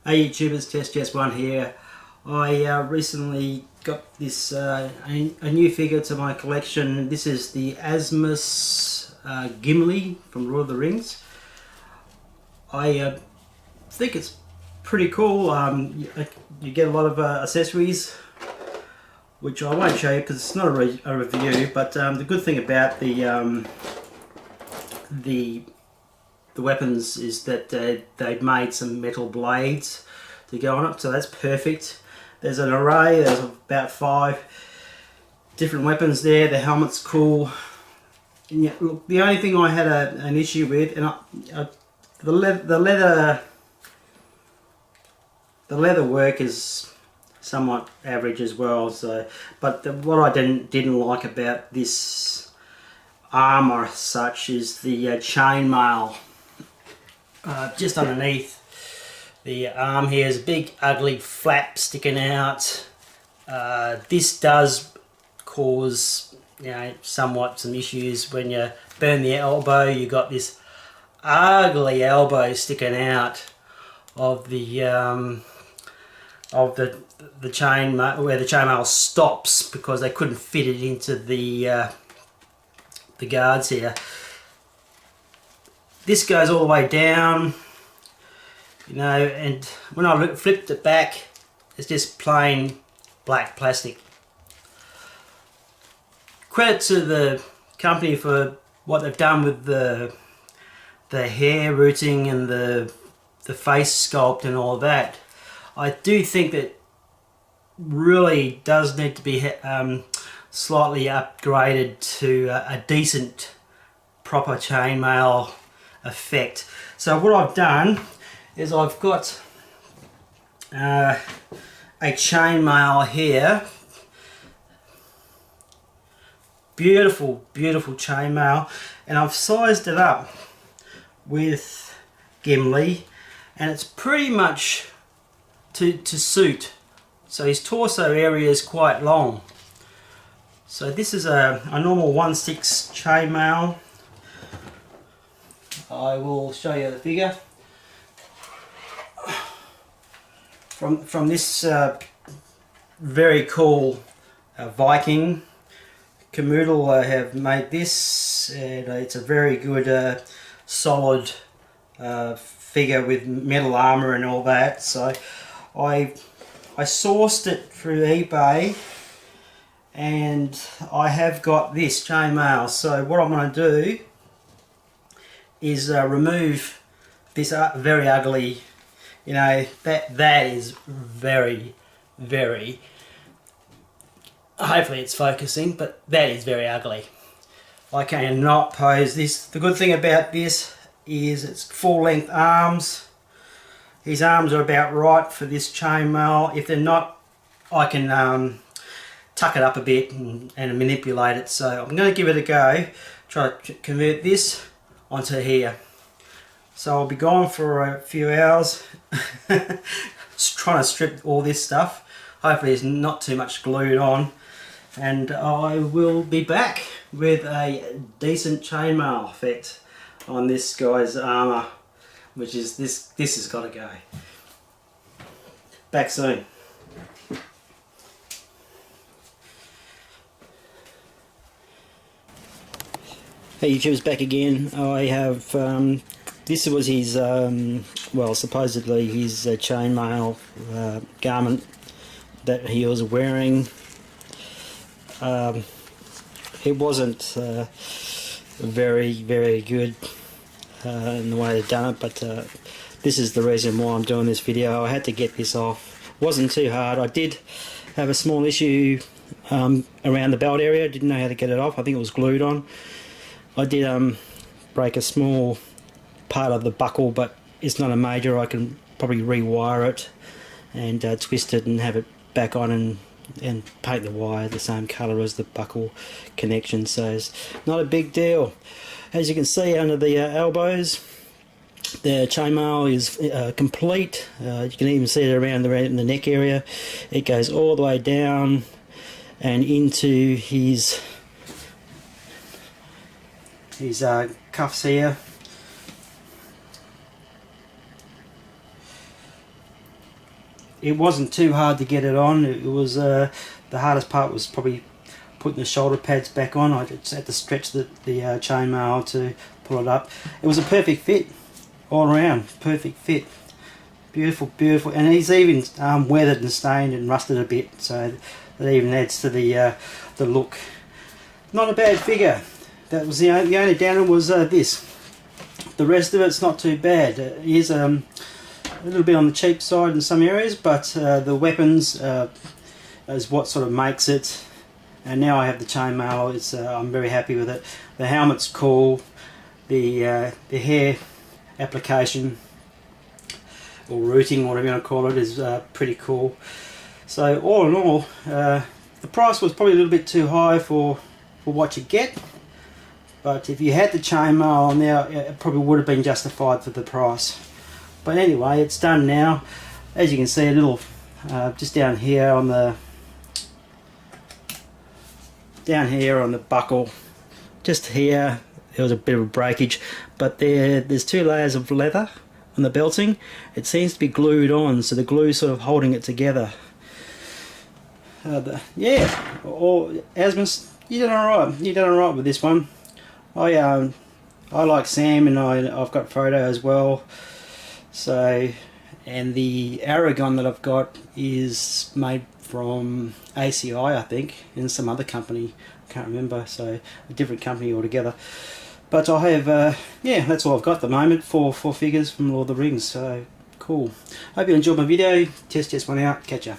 Hey YouTubers, Test1 here. I recently got this a new figure to my collection. This is the Asmus Gimli from Lord of the Rings. I think it's pretty cool. You get a lot of accessories, which I won't show you because it's not a review. But the good thing about the weapons is that they've made some metal blades to go on it, so that's perfect. There's an array, there's about 5 different weapons there. The helmet's cool. And yeah, look, the only thing I had an issue with, and the leather work is somewhat average as well. So, but what I didn't like about this armor as such is the chainmail. Just underneath the arm here is a big ugly flap sticking out. This does cause, somewhat some issues when you burn the elbow. You got this ugly elbow sticking out of the chain, where the chainmail stops, because they couldn't fit it into the guards here. This goes all the way down, and when I flipped it back, it's just plain black plastic. Credit to the company for what they've done with the hair rooting and the face sculpt and all that. I do think that really does need to be slightly upgraded to a decent proper chainmail effect. So what I've done is I've got a chainmail here, beautiful chainmail, and I've sized it up with Gimli, and it's pretty much to suit. So his torso area is quite long. So this is a normal 1/6 chainmail. I will show you the figure from this very cool Viking. Camoodle have made this, and it's a very good solid figure with metal armor and all that. So I sourced it through eBay, and I have got this chainmail. So what I'm going to do is remove this very ugly, that is very, hopefully it's focusing, but that is very ugly. I cannot pose this. The good thing about this is it's full length arms. His arms are about right for this chainmail. If they're not, I can tuck it up a bit and manipulate it. So I'm going to give it a go, try to convert this onto here. So I'll be gone for a few hours trying to strip all this stuff. Hopefully there's not too much glued on, and I will be back with a decent chainmail effect on this guy's armor, which is this has got to go. Back soon. Hey YouTubers, back again. I have this was his well, supposedly his chainmail garment that he was wearing. It wasn't very good in the way they've done it, but this is the reason why I'm doing this video. I had to get this off. It wasn't too hard. I did have a small issue around the belt area. Didn't know how to get it off. I think it was glued on. I did break a small part of the buckle, but it's not a major. I can probably rewire it and twist it and have it back on and paint the wire the same colour as the buckle connection, so it's not a big deal. As you can see under the elbows, the chainmail is complete. You can even see it around the neck area. It goes all the way down and into his cuffs here. it wasn't too hard to get it on. It was the hardest part was probably putting the shoulder pads back on. I just had to stretch the chainmail to pull it up. It was a perfect fit all around, perfect fit. Beautiful, beautiful, and he's even weathered and stained and rusted a bit, so that even adds to the look. Not a bad figure. That was the only downer was this. The rest of it's not too bad. It is a little bit on the cheap side in some areas, but the weapons is what sort of makes it. And now I have the chainmail. It's I'm very happy with it. The helmet's cool. The hair application or routing, whatever you want to call it, is pretty cool. So all in all, the price was probably a little bit too high for what you get. But if you had the chainmail on there, it probably would have been justified for the price. But anyway, it's done now. As you can see, a little just down here on the buckle, just here there was a bit of a breakage, but there's 2 layers of leather on the belting. It seems to be glued on, so the glue's sort of holding it together. Yeah, or Asmus, you done alright. You done alright with this one. I like Sam, and I've got Frodo as well. So, and the arrow gun that I've got is made from ACI, I think, and some other company, I can't remember, so a different company altogether. But I have, yeah, that's all I've got at the moment, four figures from Lord of the Rings, so cool. Hope you enjoyed my video. Test one out. Catch ya.